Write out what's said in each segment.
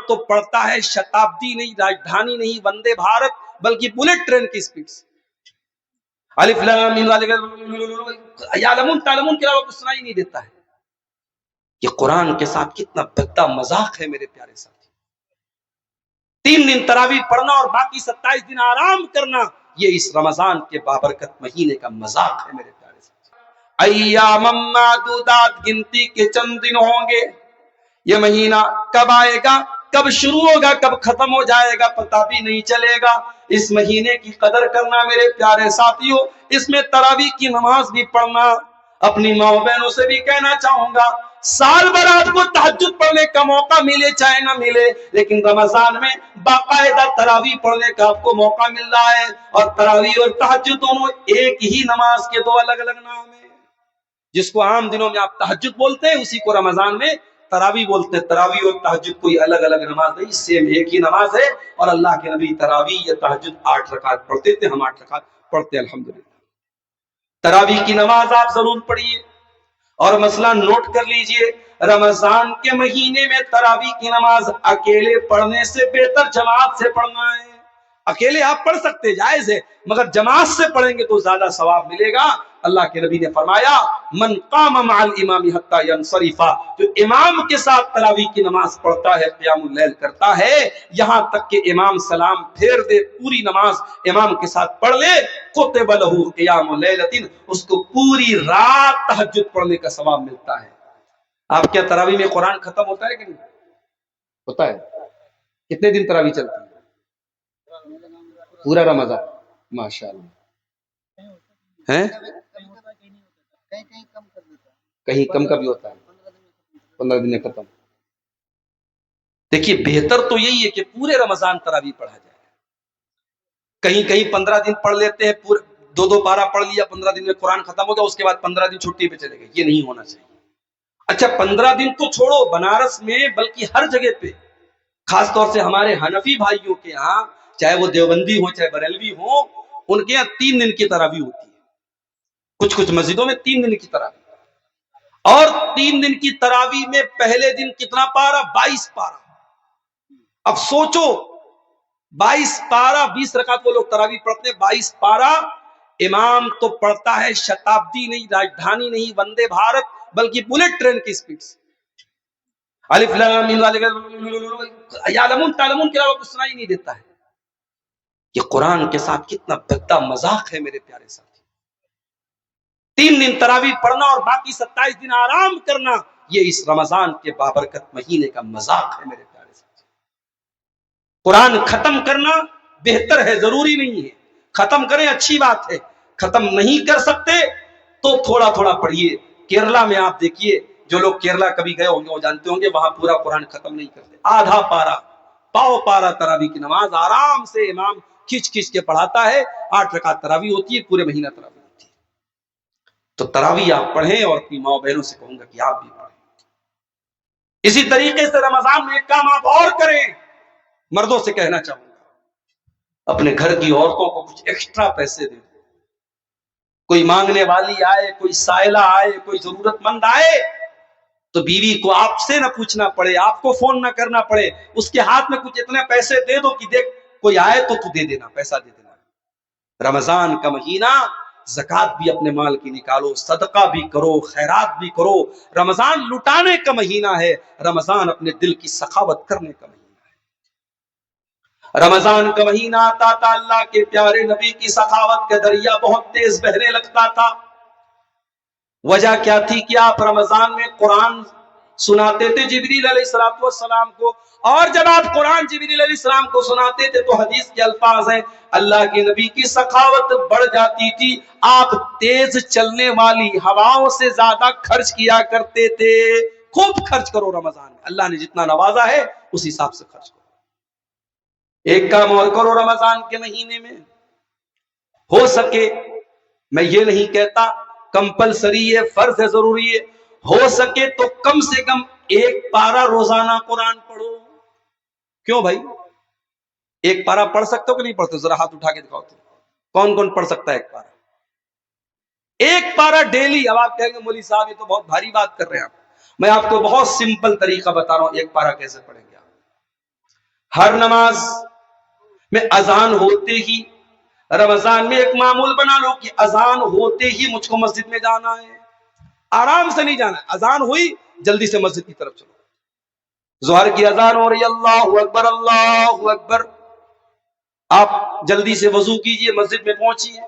تو پڑھتا ہے شتابدی نہیں، راجدھانی نہیں، وندے بھارت، بلکہ بلٹ ٹرین کی سپیڈ سے۔ الف لام میم یعلمون تعلمون کے علاوہ کچھ سنائی نہیں دیتا ہے۔ یہ قرآن کے ساتھ کتنا بھدا مذاق ہے میرے پیارے ساتھی۔ 3 دن تراویح پڑھنا اور باقی 27 دن آرام کرنا، یہ اس رمضان کے بابرکت مہینے کا مذاق ہے میرے پیارے ساتھی۔ ایام معدودات، گنتی کے چند دن ہوں گے۔ یہ مہینہ کب آئے گا، کب شروع ہوگا، کب ختم ہو جائے گا پتہ بھی نہیں چلے گا۔ اس مہینے کی قدر کرنا میرے پیارے ساتھیوں، اس میں تراویح کی نماز بھی پڑھنا۔ اپنی ماں بہنوں سے بھی کہنا چاہوں گا، سال بھر آپ کو تہجد پڑھنے کا موقع ملے چاہے نہ ملے، لیکن رمضان میں باقاعدہ تراویح پڑھنے کا آپ کو موقع مل رہا ہے۔ اور تراویح اور تہجد دونوں ایک ہی نماز کے 2 الگ الگ نام ہیں۔ جس کو عام دنوں میں آپ تہجد بولتے ہیں، اسی کو رمضان میں تراویح بولتے ہیں۔ تراویح اور تہجد کوئی الگ الگ نماز نہیں، سیم ایک ہی نماز ہے۔ اور اللہ کے نبی تراویح یا تہجد 8 رکعت پڑھتے تھے، ہم 8 رکعت پڑھتے ہیں الحمدللہ۔ تراویح کی نماز آپ ضرور پڑھیے، اور مسئلہ نوٹ کر لیجئے، رمضان کے مہینے میں تراویح کی نماز اکیلے پڑھنے سے بہتر جماعت سے پڑھنا ہے۔ اکیلے آپ پڑھ سکتے، جائز ہے، مگر جماعت سے پڑھیں گے تو زیادہ ثواب ملے گا۔ اللہ کے نبی نے فرمایا، من قام مع الامام حتی ینصرف، جو امام کے ساتھ تراویح کی نماز پڑھتا ہے، قیام اللیل کرتا ہے، یہاں تک کہ امام سلام پھیر دے، پوری نماز امام کے ساتھ پڑھ لے، کتب لہ قیام لیلۃ، اس کو پوری رات تہجد پڑھنے کا ثواب ملتا ہے۔ آپ کیا تراویح میں قرآن ختم ہوتا ہے کہ نہیں ہوتا ہے؟ کتنے دن تراویح چلتی ہے؟ پورا رمضان، ماشاءاللہ ہے، کہیں کم کا بھی ہوتا ہے، 15 دن میں ختم۔ دیکھیے بہتر تو یہی ہے کہ پورے رمضان تراویح پڑھا جائے۔ کہیں کہیں 15 دن پڑھ لیتے ہیں، پورے 2 پارہ پڑھ لیا، 15 دن میں قرآن ختم ہو گیا، اس کے بعد 15 دن چھٹی پہ چلے گئے، یہ نہیں ہونا چاہیے۔ اچھا 15 دن تو چھوڑو، بنارس میں بلکہ ہر جگہ پہ، خاص طور سے ہمارے حنفی بھائیوں کے ہاں، چاہے وہ دیوبندی ہوں چاہے بریلوی ہوں، ان کے یہاں 3 دن کی تراویح ہوتی ہے۔ کچھ مسجدوں میں 3 دن کی تراویح، اور 3 دن کی تراویح میں پہلے دن کتنا پارہ؟ 22 پارہ۔ اب سوچو 22 پارہ، 20 رکعت وہ لوگ تراویح پڑھتے ہیں، 22 پارہ امام تو پڑھتا ہے شتابدی نہیں، راجدھانی نہیں، وندے بھارت، بلکہ بلٹ ٹرین کی سپیڈ سے۔ الف لام میم یعلمون تعلمون کے علاوہ کچھ سنائی نہیں دیتا ہے۔ یہ قرآن کے ساتھ کتنا بھدا مذاق ہے میرے پیارے ساتھی۔ 3 دن تراویح پڑھنا اور باقی 27 دن آرام کرنا، یہ اس رمضان کے بابرکت مہینے کا مذاق ہے میرے پیارے ساتھی۔ قرآن ختم کرنا بہتر ہے، ضروری نہیں ہے، ختم کریں اچھی بات ہے، ختم نہیں کر سکتے تو تھوڑا تھوڑا پڑھیے۔ کیرلا میں آپ دیکھیے، جو لوگ کیرلا کبھی گئے ہوں گے وہ جانتے ہوں گے، وہاں پورا قرآن ختم نہیں کرتے، آدھا پارہ، پاؤ پارہ تراویح کی نماز آرام سے امام کھچ کھچ کے پڑھاتا ہے، 8 رکعت تراویح ہوتی ہے، پورے مہینہ تراویح ہوتی ہے۔ تو تراویح آپ پڑھیں، اور اپنی ماں بہنوں سے کہوں گا کہ آپ بھی پڑھیں۔ اسی طریقے سے رمضان میں ایک کام آپ اور کریں، مردوں سے کہنا چاہوں گا، اپنے گھر کی عورتوں کو کچھ ایکسٹرا پیسے دیں۔ کوئی مانگنے والی آئے، کوئی سائلہ آئے، کوئی ضرورت مند آئے، تو بیوی کو آپ سے نہ پوچھنا پڑے، آپ کو فون نہ کرنا پڑے، اس کے ہاتھ میں کچھ اتنے پیسے دے دو کہ دیکھ کوئی آئے تو دے دینا، پیسہ دے دینا۔ رمضان کا مہینہ، زکوٰۃ بھی اپنے مال کی نکالو، صدقہ بھی کرو، خیرات بھی کرو۔ رمضان لٹانے کا مہینہ ہے، رمضان اپنے دل کی سخاوت کرنے کا مہینہ ہے۔ رمضان کا مہینہ آتا تھا، اللہ کے پیارے نبی کی سخاوت کا دریا بہت تیز بہنے لگتا تھا۔ وجہ کیا تھی کہ آپ رمضان میں قرآن سناتے تھے جبریل علیہ السلام کو، اور جب آپ قرآن جبریل علیہ السلام کو سناتے تھے تو حدیث کے الفاظ ہیں، اللہ کے نبی کی سخاوت بڑھ جاتی تھی، آپ تیز چلنے والی ہواؤں سے زیادہ خرچ کیا کرتے تھے۔ خوب خرچ کرو رمضان میں، اللہ نے جتنا نوازا ہے اس حساب سے خرچ کرو۔ ایک کام اور کرو رمضان کے مہینے میں، ہو سکے، میں یہ نہیں کہتا کمپلسری ہے، فرض ہے، ضروری ہے، ہو سکے تو کم سے کم 1 پارہ روزانہ قرآن پڑھو۔ کیوں بھائی؟ 1 پارہ پڑھ سکتے ہو کہ نہیں پڑھتے؟ ذرا ہاتھ اٹھا کے دکھاؤ تو، کون کون پڑھ سکتا ہے 1 پارہ؟ 1 پارہ ڈیلی۔ اب آپ کہیں گے مولوی صاحب یہ تو بہت بھاری بات کر رہے ہیں آپ، میں آپ کو بہت سمپل طریقہ بتا رہا ہوں 1 پارہ کیسے پڑھیں گے آپ۔ ہر نماز میں اذان ہوتے ہی، رمضان میں ایک معمول بنا لو کہ اذان ہوتے ہی مجھ کو مسجد میں جانا ہے، آرام سے نہیں جانا ہے، اذان ہوئی جلدی سے مسجد کی طرف چلو، ظہر کی اذان ہو رہی، اللہ اکبر اللہ اکبر، آپ جلدی سے وضو کیجئے، مسجد میں پہنچیے،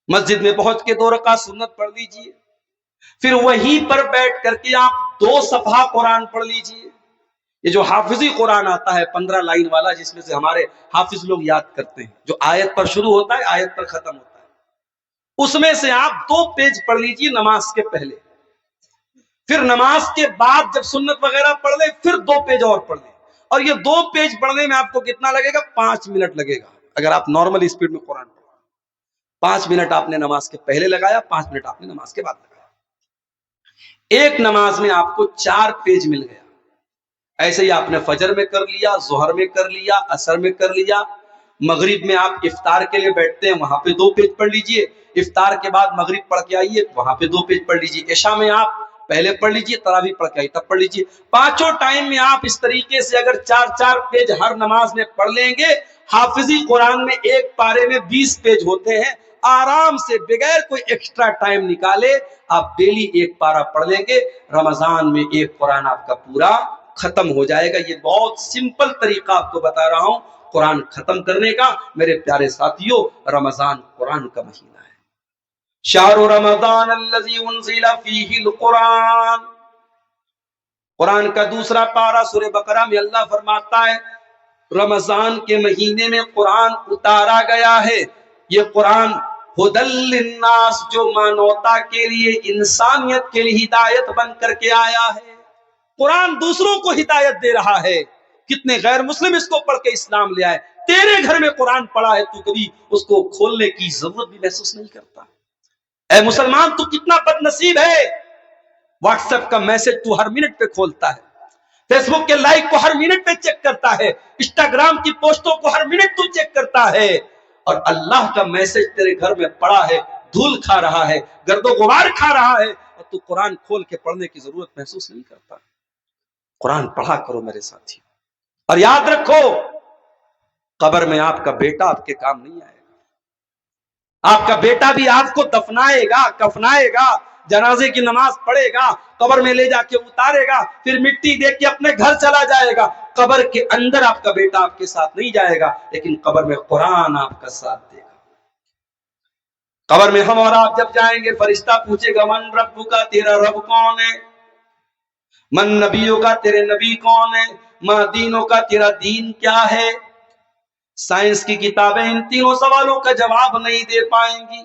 مسجد میں پہنچ کے 2 رکعت سنت پڑھ لیجئے، پھر وہیں پر بیٹھ کر کے آپ 2 صفحہ قرآن پڑھ لیجئے۔ یہ جو حافظی قرآن آتا ہے 15 لائن والا، جس میں سے ہمارے حافظ لوگ یاد کرتے ہیں، جو آیت پر شروع ہوتا ہے آیت پر ختم ہوتا ہے، اس میں سے آپ 2 پیج پڑھ لیجئے نماز کے پہلے، پھر نماز کے بعد جب سنت وغیرہ پڑھ لیں پھر 2 پیج اور پڑھ لیں، اور یہ 2 پیج پڑھنے میں آپ کو کتنا لگے گا؟ 5 منٹ لگے گا، اگر آپ نارمل اسپیڈ میں قرآن پڑھیں۔ 5 منٹ آپ نے نماز کے پہلے لگایا، 5 منٹ آپ نے نماز کے بعد لگایا، ایک نماز میں آپ کو 4 پیج مل گیا۔ ایسے ہی آپ نے فجر میں کر لیا، ظہر میں کر لیا، عصر میں کر لیا، مغرب میں آپ افطار کے لیے بیٹھتے ہیں وہاں پہ 2 پیج پڑھ لیجئے، افطار کے بعد مغرب پڑھ کے آئیے وہاں پہ 2 پیج پڑھ لیجئے، عشاء میں آپ پہلے پڑھ لیجئے، تراویح پڑھ کے آئیے تب پڑھ لیجئے، پانچوں ٹائم میں آپ اس طریقے سے اگر 4 پیج ہر نماز میں پڑھ لیں گے، حافظی قرآن میں ایک پارے میں 20 پیج ہوتے ہیں، آرام سے بغیر کوئی ایکسٹرا ٹائم نکالے آپ ڈیلی ایک پارا پڑھ لیں گے، رمضان میں ایک قرآن آپ کا پورا ختم ہو جائے گا۔ یہ بہت سمپل طریقہ آپ کو بتا رہا ہوں قرآن ختم کرنے کا۔ میرے پیارے ساتھیوں، رمضان قرآن کا مہینہ ہے، شہر رمضان الذی انزل فیہ القرآن، قرآن کا دوسرا پارہ سورہ بقرہ میں اللہ فرماتا ہے رمضان کے مہینے میں قرآن اتارا گیا ہے، یہ قرآن ہدی للناس، جو مانوتا کے لیے، انسانیت کے لیے ہدایت بن کر کے آیا ہے۔ قرآن دوسروں کو ہدایت دے رہا ہے، کتنے غیر مسلم اس کو پڑھ کے اسلام لے آئے، تیرے گھر میں قرآن پڑھا ہے تو کبھی اس کو کھولنے کی ضرورت بھی محسوس نہیں کرتا۔ اے مسلمان، تو کتنا بد نصیب ہے، واٹس ایپ کا میسج تو ہر منٹ پہ کھولتا ہے، فیس بک کے لائک کو ہر منٹ پہ چیک کرتا ہے، انسٹاگرام کی پوسٹوں کو ہر منٹ تو چیک کرتا ہے، اور اللہ کا میسج تیرے گھر میں پڑا ہے، دھول کھا رہا ہے، گرد و غبار کھا رہا ہے، اور تو قرآن کھول کے پڑھنے کی ضرورت محسوس نہیں کرتا۔ قرآن پڑھا کرو میرے ساتھی، اور یاد رکھو قبر میں آپ کا بیٹا آپ کے کام نہیں آئے گا، آپ کا بیٹا بھی آپ کو دفنائے گا، کفنائے گا، جنازے کی نماز پڑھے گا، قبر میں لے جا کے اتارے گا، پھر مٹی دے کے اپنے گھر چلا جائے گا۔ قبر کے اندر آپ کا بیٹا آپ کے ساتھ نہیں جائے گا، لیکن قبر میں قرآن آپ کا ساتھ دے گا۔ قبر میں ہم اور آپ جب جائیں گے، فرشتہ پوچھے گا من ربک، تیرا رب کون ہے؟ من نبیوں کا، تیرے نبی کون ہے؟ ما دینوں کا، تیرا دین کیا ہے؟ سائنس کی کتابیں ان تینوں سوالوں کا جواب نہیں دے پائیں گی،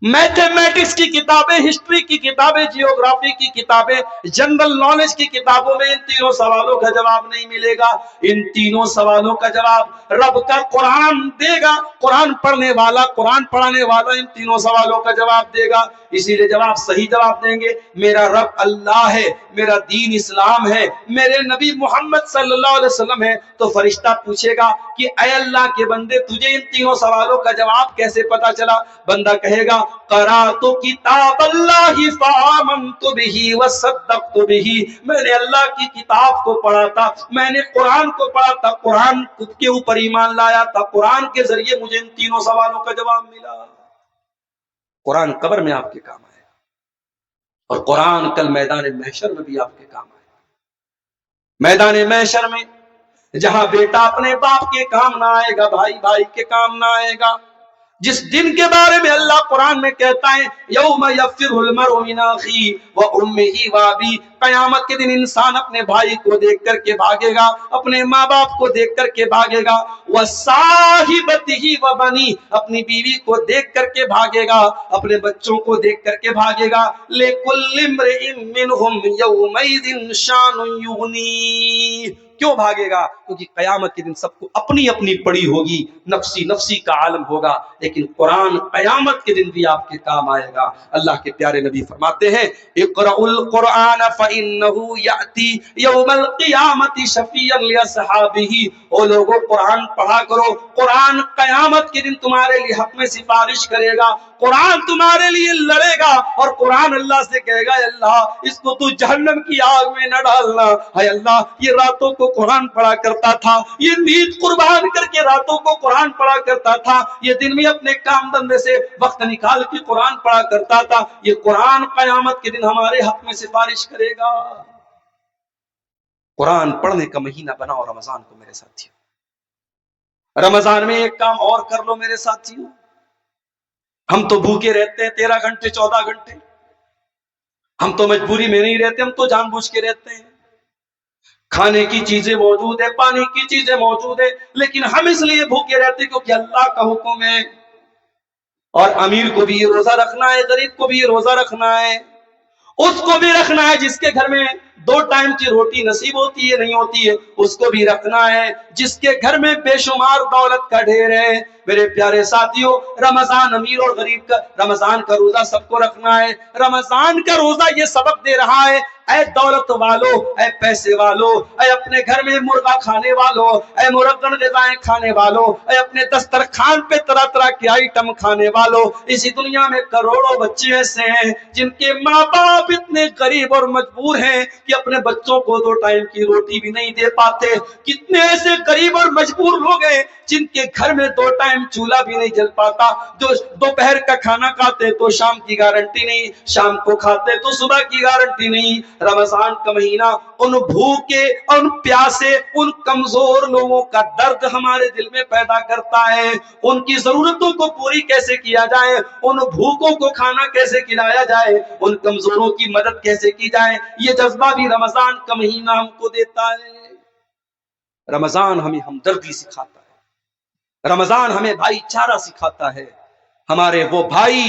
میتھمیٹکس کی کتابیں، ہسٹری کی کتابیں، جیوگرافی کی کتابیں، جنرل نالج کی کتابوں میں ان تینوں سوالوں کا جواب نہیں ملے گا۔ ان تینوں سوالوں کا جواب رب کا قرآن دے گا، قرآن پڑھنے والا، قرآن پڑھانے والا ان تینوں سوالوں کا جواب دے گا۔ اسی لیے جواب صحیح جواب دیں گے، میرا رب اللہ ہے، میرا دین اسلام ہے، میرے نبی محمد صلی اللہ علیہ وسلم ہے۔ تو فرشتہ پوچھے گا کہ اے اللہ کے بندے، تجھے ان تینوں سوالوں کا جواب کیسے پتا چلا؟ بندہ کہے گا قرأت کتاب اللہ فآمنت بہ وصدقت بہ، میں نے اللہ کی کتاب کو پڑھا تھا، میں نے قرآن کو پڑھا تھا، قرآن کے اوپر ایمان لایا تھا، قرآن کے ذریعے مجھے ان تینوں سوالوں کا جواب ملا۔ قرآن قبر میں آپ کے کام آئے گا، اور قرآن کل میدان محشر میں بھی آپ کے کام آئے گا۔ میدان محشر میں جہاں بیٹا اپنے باپ کے کام نہ آئے گا، بھائی بھائی کے کام نہ آئے گا، جس دن کے بارے میں اللہ قرآن میں کہتا ہے یوم یفر المرء من اخیہ وامہ وابیہ، قیامت کے دن انسان اپنے بھائی کو دیکھ کر کے بھاگے گا، اپنے ماں باپ کو دیکھ کر کے بھاگے گا، وصاحبتہ وبنیہ، اپنی بیوی کو دیکھ کر کے بھاگے گا، اپنے بچوں کو دیکھ کر کے بھاگے گا۔ لکل امرئ منہم یومئذ شان یغنیہ، کیوں بھاگے گا؟ کیونکہ قیامت کے دن سب کو اپنی اپنی پڑی ہوگی، نفسی نفسی کا عالم ہوگا، لیکن قرآن قیامت کے دن بھی آپ کے کام آئے گا۔ اللہ کے پیارے نبی فرماتے ہیں اقرأوا القرآن فإنہ یأتی یوم القیامت شفیعا لأصحابہ، او لوگوں قرآن پڑھا کرو، قرآن قیامت کے دن تمہارے لیے حق میں سفارش کرے گا، قرآن تمہارے لیے لڑے گا اور قرآن اللہ سے کہے گا اللہ اس کو تو جہنم کی آگ میں نہ ڈالنا. اے اللہ یہ راتوں کو قرآن پڑھا کرتا تھا, یہ نیند قربان کر کے راتوں کو قرآن پڑھا کرتا تھا, یہ دن میں اپنے کام دھندے سے وقت نکال کے قرآن پڑھا کرتا تھا, یہ قرآن قیامت کے دن ہمارے حق میں سفارش کرے گا. قرآن پڑھنے کا مہینہ بناؤ رمضان کو میرے ساتھیوں. رمضان میں ایک کام اور کر لو میرے ساتھیوں, ہم تو بھوکے رہتے ہیں 13 گھنٹے 14 گھنٹے, ہم تو مجبوری میں نہیں رہتے, ہم تو جان بوجھ کے رہتے ہیں. کھانے کی چیزیں موجود ہے, پانی کی چیزیں موجود ہے, لیکن ہم اس لیے بھوکے رہتے کیونکہ اللہ کا حکم ہے. اور امیر کو بھی یہ روزہ رکھنا ہے, غریب کو بھی یہ روزہ رکھنا ہے, اس کو بھی رکھنا ہے جس کے گھر میں 2 ٹائم کی روٹی نصیب ہوتی ہے نہیں ہوتی ہے, اس کو بھی رکھنا ہے, جس کے گھر میں بے شمار دولت کا ڈھیر ہے. میرے پیارے ساتھیوں, رمضان امیر اور غریب کا, رمضان کا روزہ سب کو رکھنا ہے. رمضان کا روزہ یہ سبق دے رہا ہے, اے دولت والو, اے پیسے والو, اے اپنے گھر میں مرغا کھانے والو, اے مرغن غذائیں کھانے والو, اے اپنے دسترخوان پہ طرح طرح کے آئٹم کھانے والو, اسی دنیا میں کروڑوں بچے ایسے ہیں جن کے ماں باپ اتنے غریب اور مجبور ہیں کہ اپنے بچوں کو 2 ٹائم کی روٹی بھی نہیں دے پاتے. کتنے ایسے غریب اور مجبور لوگ ہیں جن کے گھر میں 2 ٹائم چولہا بھی نہیں جل پاتا, جو دوپہر کا کھانا کھاتے تو شام کی گارنٹی نہیں, شام کو کھاتے تو صبح کی گارنٹی نہیں. رمضان کا مہینہ ان بھوکے, ان پیاسے, ان کمزور لوگوں کا درد ہمارے دل میں پیدا کرتا ہے. ان کی ضرورتوں کو پوری کیسے کیا جائے, ان بھوکوں کو کھانا کیسے کھلایا جائے, ان کمزوروں کی مدد کیسے کی جائے, یہ جذبہ بھی رمضان کا مہینہ ہم کو دیتا ہے. رمضان ہمیں ہمدردی سکھاتا ہے, رمضان ہمیں بھائی چارہ سکھاتا ہے. ہمارے وہ بھائی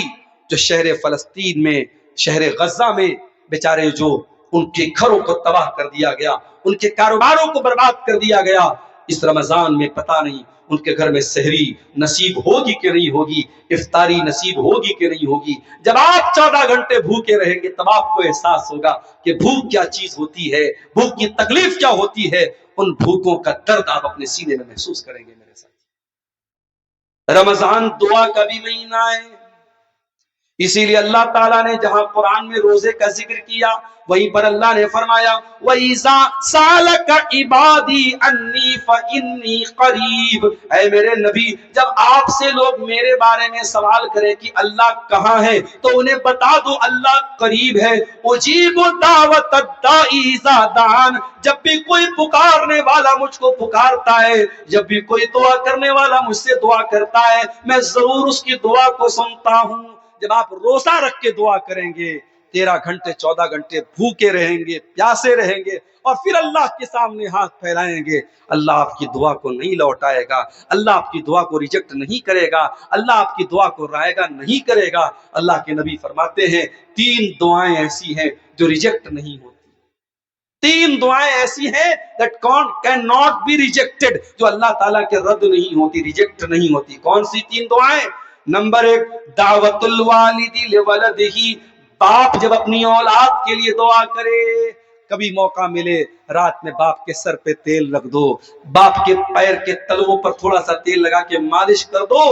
جو شہر فلسطین میں, شہر غزہ میں بیچارے, جو ان کے گھروں کو تباہ کر دیا گیا, ان کے کاروباروں کو برباد کر دیا گیا, اس رمضان میں پتہ نہیں ان کے گھر میں سحری نصیب ہوگی کہ نہیں ہوگی, افطاری نصیب ہوگی کہ نہیں ہوگی. جب آپ 14 گھنٹے بھوکے رہیں گے تب آپ کو احساس ہوگا کہ بھوک کیا چیز ہوتی ہے, بھوک کی تکلیف کیا ہوتی ہے. ان بھوکوں کا درد آپ اپنے سینے میں محسوس کریں گے میرے ساتھ. رمضان دعا کا بھی مہینہ ہے, اسی لیے اللہ تعالیٰ نے جہاں قرآن میں روزے کا ذکر کیا وہیں پر اللہ نے فرمایا وَإِذَا سَأَلَكَ عِبَادِي عَنِّي فَإِنِّي قَرِيبٌ. اے میرے نبی, جب آپ سے لوگ میرے بارے میں سوال کرے کہ اللہ کہاں ہے تو انہیں بتا دو اللہ قریب ہے. أُجِيبُ دَعْوَةَ الدَّاعِ إِذَا دَعَانِ. جب بھی کوئی پکارنے والا مجھ کو پکارتا ہے, جب بھی کوئی دعا کرنے والا مجھ سے دعا کرتا ہے, میں ضرور اس کی دعا کو سنتا ہوں. جب آپ روزہ رکھ کے دعا کریں گے, 13 گھنٹے 14 گھنٹے بھوکے رہیں گے, پیاسے رہیں گے, اور پھر اللہ کے سامنے ہاتھ پھیلائیں گے, اللہ آپ کی دعا کو نہیں لوٹائے گا, اللہ آپ کی دعا کو ریجیکٹ نہیں کرے گا, اللہ آپ کی دعا کو رائے گا نہیں کرے گا. اللہ کے نبی فرماتے ہیں 3 دعائیں ایسی ہیں جو ریجیکٹ نہیں ہوتی, 3 دعائیں ایسی ہیں that can not be rejected, جو اللہ تعالیٰ کے رد نہیں ہوتی, ریجیکٹ نہیں ہوتی. کون سی 3 دعائیں؟ نمبر 1, دعوت الوالد لولدہ. باپ جب اپنی اولاد کے لیے دعا کرے, کبھی موقع ملے رات میں باپ کے سر پہ تیل رکھ دو, باپ کے پیر کے تلووں پر تھوڑا سا تیل لگا کے مالش کر دو,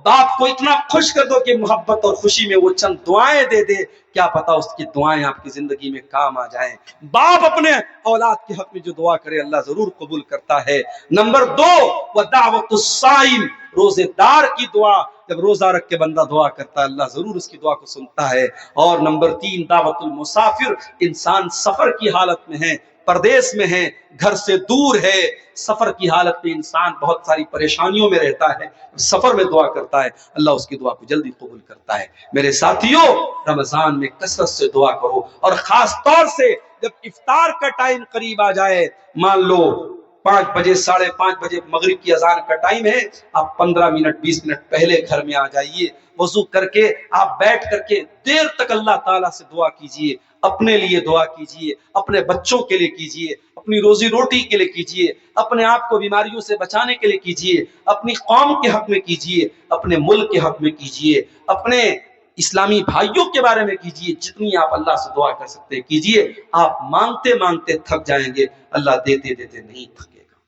باپ کو اتنا خوش کر دو کہ محبت اور خوشی میں وہ چند دعائیں دے دے, کیا پتا اس کی دعائیں آپ کی زندگی میں کام آ جائیں. باپ اپنے اولاد کے حق میں جو دعا کرے اللہ ضرور قبول کرتا ہے. نمبر 2, ودعوت الصائم. روزے دار کی دعا, جب روزہ رکھ کے بندہ دعا کرتا ہے اللہ ضرور اس کی دعا کو سنتا ہے. اور نمبر 3, دعوت المسافر. انسان سفر کی حالت میں ہے, پردیس میں ہے, گھر سے دور ہے, سفر کی حالت میں انسان بہت ساری پریشانیوں میں رہتا ہے, سفر میں دعا کرتا ہے اللہ اس کی دعا کو جلدی قبول کرتا ہے. میرے ساتھیوں, رمضان میں کثرت سے دعا کرو, اور خاص طور سے جب افطار کا ٹائم قریب آ جائے, مان لو 5 بجے 5:30 بجے مغرب کی اذان کا ٹائم ہے, آپ 15 منٹ 20 منٹ پہلے گھر میں آ جائیے, وضو کر کے آپ بیٹھ کر کے دیر تک اللہ تعالیٰ سے دعا کیجئے, اپنے لیے دعا کیجئے, اپنے بچوں کے لیے کیجئے, اپنی روزی روٹی کے لیے کیجئے, اپنے آپ کو بیماریوں سے بچانے کے لیے کیجئے, اپنی قوم کے حق میں کیجئے, اپنے ملک کے حق میں کیجئے, اپنے اسلامی بھائیوں کے بارے میں کیجئے. جتنی آپ اللہ سے دعا کر سکتے کیجئے. آپ مانگتے مانگتے تھک جائیں گے, اللہ دیتے دیتے نہیں تھکے گا.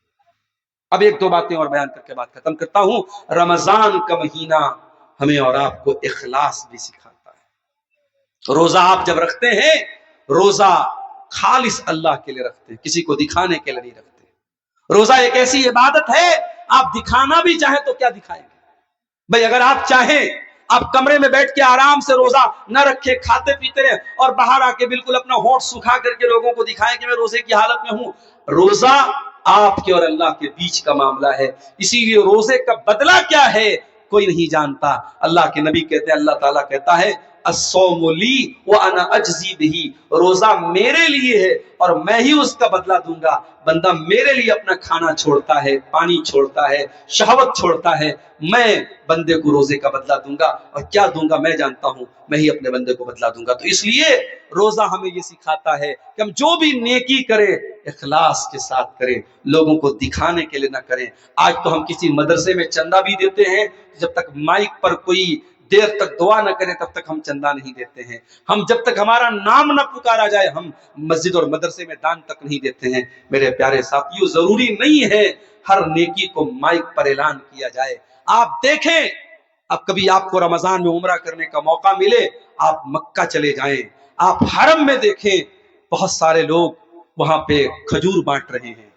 اب 1-2 باتیں اور بیان کر کے بات ختم کرتا ہوں. رمضان کا مہینہ ہمیں اور آپ کو اخلاص بھی سکھاتا ہے۔ روزہ آپ جب رکھتے ہیں، روزہ خالص اللہ کے لیے رکھتے ہیں، کسی کو دکھانے کے لیے نہیں رکھتے۔ روزہ ایک ایسی عبادت ہے، آپ دکھانا بھی چاہیں تو کیا دکھائیں گے؟ بھئی اگر آپ چاہیں آپ کمرے میں بیٹھ کے آرام سے روزہ نہ رکھے، کھاتے پیتے رہے اور باہر آ کے بالکل اپنا ہونٹ سکھا کر کے لوگوں کو دکھائیں کہ میں روزے کی حالت میں ہوں۔ روزہ آپ کے اور اللہ کے بیچ کا معاملہ ہے، اسی لیے روزے کا بدلہ کیا ہے کوئی نہیں جانتا۔ اللہ کے نبی کہتے ہیں، اللہ تعالیٰ کہتا ہے الصوم لی وانا اجزی بہ، روزہ میرے لیے ہے اور میں ہی اس کا بدلہ دوں گا۔ بندہ میرے لیے اپنا کھانا چھوڑتا ہے، پانی چھوڑتا ہے، شہوت چھوڑتا ہے، میں بندے کو روزے کا بدلہ دوں گا، اور کیا دوں گا میں جانتا ہوں، میں ہی اپنے بندے کو بدلہ دوں گا۔ تو اس لیے روزہ ہمیں یہ سکھاتا ہے کہ ہم جو بھی نیکی کریں اخلاص کے ساتھ کریں، لوگوں کو دکھانے کے لیے نہ کریں۔ آج تو ہم کسی مدرسے میں چندہ بھی دیتے ہیں، جب تک مائک پر کوئی دیر تک دعا نہ کرے تب تک ہم چندہ نہیں دیتے ہیں۔ ہم جب تک ہمارا نام نہ پکارا جائے ہم مسجد اور مدرسے میں دان تک نہیں دیتے ہیں۔ میرے پیارے ساتھیوں، ضروری نہیں ہے ہر نیکی کو مائک پر اعلان کیا جائے۔ آپ دیکھیں، اب کبھی آپ کو رمضان میں عمرہ کرنے کا موقع ملے، آپ مکہ چلے جائیں، آپ حرم میں دیکھیں، بہت سارے لوگ وہاں پہ کھجور بانٹ رہے ہیں،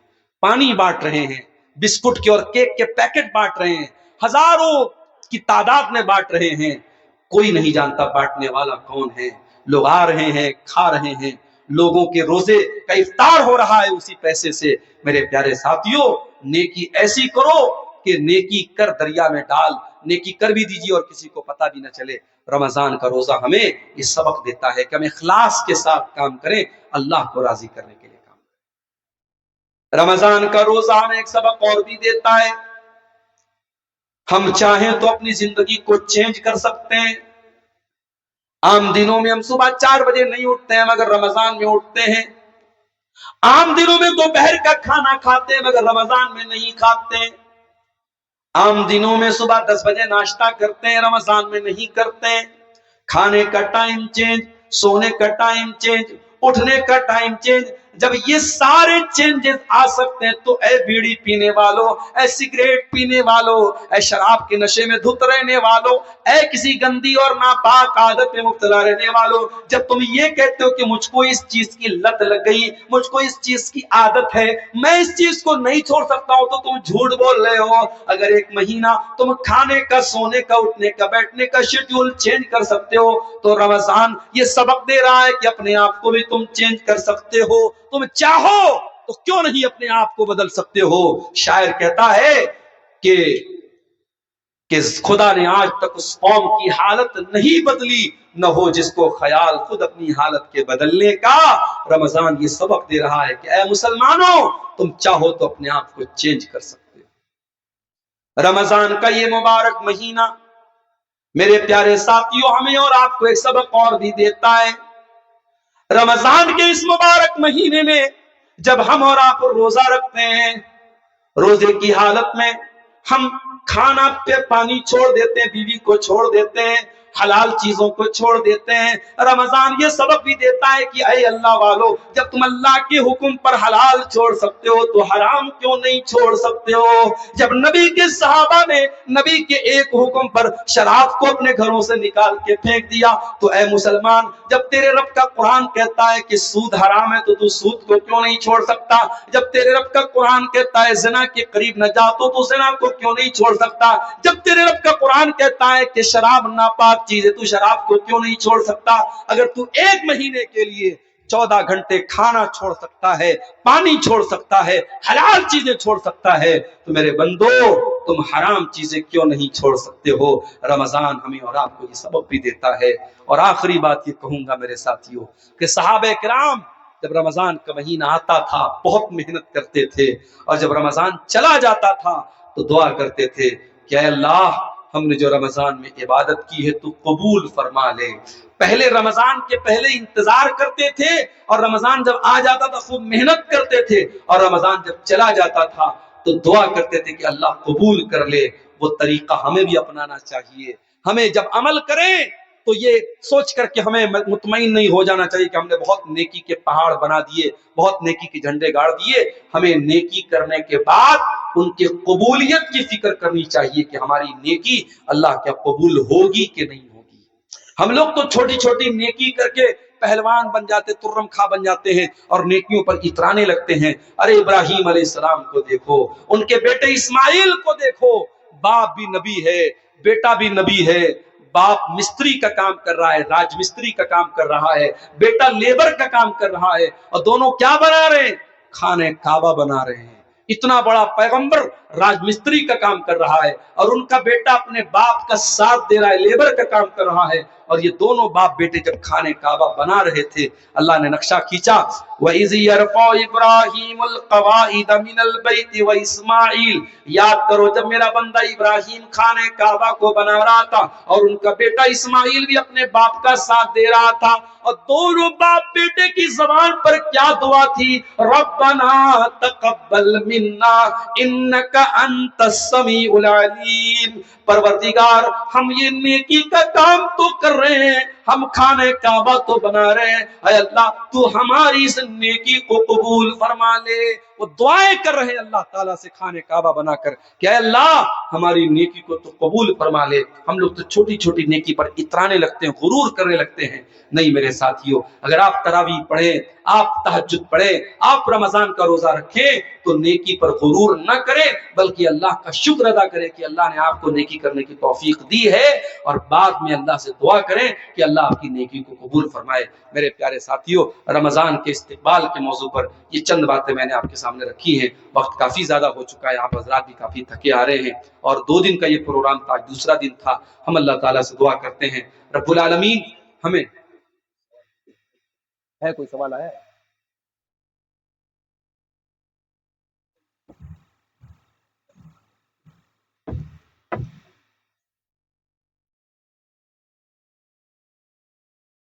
پانی بانٹ رہے ہیں، بسکٹ کے اور کیک کے پیکٹ بانٹ رہے ہیں، ہزاروں کی تعداد میں بانٹ رہے ہیں۔ کوئی نہیں جانتا بانٹنے والا کون ہے۔ لوگ آ رہے ہیں، کھا رہے ہیں، لوگوں کے روزے کا افطار ہو رہا ہے اسی پیسے سے۔ میرے پیارے ساتھیوں، نیکی ایسی کرو کہ نیکی کر دریا میں ڈال، نیکی کر بھی دیجیے اور کسی کو پتہ بھی نہ چلے۔ رمضان کا روزہ ہمیں یہ سبق دیتا ہے کہ ہم اخلاص کے ساتھ کام کریں، اللہ کو راضی کرنے کے لیے کام کریں۔ رمضان کا روزہ ہمیں ایک سبق اور بھی دیتا ہے، ہم چاہیں تو اپنی زندگی کو چینج کر سکتے ہیں۔ عام دنوں میں ہم صبح 4 بجے نہیں اٹھتے ہیں مگر رمضان میں اٹھتے ہیں۔ عام دنوں میں دوپہر کا کھانا کھاتے ہیں مگر رمضان میں نہیں کھاتے۔ عام دنوں میں صبح 10 بجے ناشتہ کرتے ہیں، رمضان میں نہیں کرتے۔ کھانے کا ٹائم چینج، سونے کا ٹائم چینج، اٹھنے کا ٹائم چینج۔ جب یہ سارے چینجز آ سکتے ہیں تو اے بیڑی پینے والوں، اے سگریٹ پینے والوں، اے شراب کے نشے میں دھت رہنے والوں، اے کسی گندی اور ناپاک عادت میں مبتلا رہنے والوں، جب تم یہ کہتے ہو کہ مجھ کو اس چیز کی لت لگ گئی، مجھ کو اس چیز کی عادت ہے، میں اس چیز کو نہیں چھوڑ سکتا ہوں، تو تم جھوٹ بول رہے ہو۔ اگر ایک مہینہ تم کھانے کا، سونے کا، اٹھنے کا، بیٹھنے کا شیڈیول چینج کر سکتے ہو تو رمضان یہ سبق دے رہا ہے کہ اپنے آپ کو بھی تم چینج کر سکتے ہو۔ تم چاہو تو کیوں نہیں اپنے آپ کو بدل سکتے ہو؟ شاعر کہتا ہے کہ خدا نے آج تک اس قوم کی حالت نہیں بدلی، نہ ہو جس کو خیال خود اپنی حالت کے بدلنے کا۔ رمضان یہ سبق دے رہا ہے کہ اے مسلمانوں، تم چاہو تو اپنے آپ کو چینج کر سکتے ہو۔ رمضان کا یہ مبارک مہینہ میرے پیارے ساتھیوں ہمیں اور آپ کو ایک سبق اور بھی دیتا ہے۔ رمضان کے اس مبارک مہینے میں جب ہم اور آپ روزہ رکھتے ہیں، روزے کی حالت میں ہم کھانا پہ پانی چھوڑ دیتے ہیں، بیوی کو چھوڑ دیتے ہیں، حلال چیزوں کو چھوڑ دیتے ہیں۔ رمضان یہ سبق بھی دیتا ہے کہ اے اللہ والو، جب تم اللہ کے حکم پر حلال چھوڑ سکتے ہو تو حرام کیوں نہیں چھوڑ سکتے ہو؟ جب نبی کے صحابہ نے نبی کے ایک حکم پر شراب کو اپنے گھروں سے نکال کے پھینک دیا تو اے مسلمان، جب تیرے رب کا قرآن کہتا ہے کہ سود حرام ہے تو سود کو کیوں نہیں چھوڑ سکتا؟ جب تیرے رب کا قرآن کہتا ہے زنا کے قریب نہ جا تو زنا کو کیوں نہیں چھوڑ سکتا؟ جب تیرے رب کا قرآن کہتا ہے کہ شراب ناپاک چیز ہے تو شراب کو کیوں نہیں چھوڑ سکتا؟ اگر تو ایک مہینے کے لیے 14 گھنٹے کھانا چھوڑ سکتا ہے، پانی چھوڑ سکتا ہے، حلال چیزیں چھوڑ سکتا ہے، تو میرے بندو تم حرام چیزیں کیوں نہیں چھوڑ سکتے ہو؟ رمضان ہمیں اور آپ کو یہ سبق بھی دیتا ہے۔ اور آخری بات یہ کہوں گا میرے ساتھیوں کہ صحابہ کرام جب رمضان کا مہینہ آتا تھا بہت محنت کرتے تھے، اور جب رمضان چلا جاتا تھا تو دعا کرتے تھے کہ اے اللہ، ہم نے جو رمضان میں عبادت کی ہے تو قبول فرما لے۔ پہلے رمضان کے پہلے انتظار کرتے تھے، اور رمضان جب آ جاتا تھا خوب محنت کرتے تھے، اور رمضان جب چلا جاتا تھا تو دعا کرتے تھے کہ اللہ قبول کر لے۔ وہ طریقہ ہمیں بھی اپنانا چاہیے۔ ہمیں جب عمل کریں تو یہ سوچ کر کے ہمیں مطمئن نہیں ہو جانا چاہیے کہ ہم نے بہت نیکی کے پہاڑ بنا دیے، بہت نیکی کے جھنڈے گاڑ دیے۔ ہمیں نیکی کرنے کے بعد ان کے قبولیت کی فکر کرنی چاہیے کہ ہماری نیکی اللہ کیا قبول ہوگی کہ نہیں ہوگی۔ ہم لوگ تو چھوٹی چھوٹی نیکی کر کے پہلوان بن جاتے، ترم کھا بن جاتے ہیں اور نیکیوں پر اترانے لگتے ہیں۔ ارے ابراہیم علیہ السلام کو دیکھو، ان کے بیٹے اسماعیل کو دیکھو، باپ بھی نبی ہے، بیٹا بھی نبی ہے۔ باپ مستری کا کام کر رہا ہے، راج مستری کا کام کر رہا ہے، بیٹا لیبر کا کام کر رہا ہے، اور دونوں کیا بنا رہے ہیں؟ خانہ کعبہ بنا رہے ہیں۔ اتنا بڑا پیغمبر راج مستری کا کام کر رہا ہے اور ان کا بیٹا اپنے باپ کا ساتھ دے رہا ہے، لیبر کا کام کر رہا ہے، اور یہ دونوں باپ بیٹے جب خانہ کعبہ بنا رہے تھے اللہ نے نقشہ کھینچا، وَإِذْ يَرْفَعُ إِبْرَاهِيمُ الْقَوَاعِدَ مِنَ الْبَيْتِ وَإِسْمَاعِيلُ، یاد کرو جب میرا بندہ ابراہیم خانہ کعبہ کو بنا رہا تھا اور ان کا بیٹا اسماعیل بھی اپنے باپ کا ساتھ دے رہا تھا، اور دونوں باپ بیٹے کی زبان پر کیا دعا تھی؟ ربنا تقبل منا انک انت السمیع العلیم، پروردگار ہم یہ نیکی کا کام تو کر رہے ہیں، ہم خانہ کعبہ تو بنا رہے ہیں، اے اللہ تو ہماری اس نیکی کو قبول فرما لے۔ وہ دعائیں کر رہے ہیں اللہ تعالیٰ سے خانہ کعبہ بنا کر کہ اے اللہ ہماری نیکی کو تو قبول فرما لے۔ ہم لوگ تو چھوٹی چھوٹی نیکی پر اترانے لگتے ہیں، غرور کرنے لگتے ہیں۔ نہیں میرے ساتھیوں، اگر آپ تراویح پڑھیں، آپ تہجد پڑھیں، آپ رمضان کا روزہ رکھیں تو نیکی پر غرور نہ کریں بلکہ اللہ کا شکر ادا کریں کہ اللہ نے آپ کو نیکی کرنے کی توفیق دی ہے، اور بعد میں اللہ سے دعا کریں کہ اللہ آپ کی نیکی کو قبول فرمائے۔ میرے پیارے ساتھیوں، رمضان کے استقبال کے موضوع پر یہ چند باتیں میں نے آپ کے سامنے رکھی ہیں۔ وقت کافی زیادہ ہو چکا ہے، آپ حضرات بھی کافی تھکے آ رہے ہیں، اور 2 دن کا یہ پروگرام تھا، دوسرا دن تھا۔ ہم اللہ تعالیٰ سے دعا کرتے ہیں رب العالمین ہمیں، ہے کوئی سوال آیا ہے؟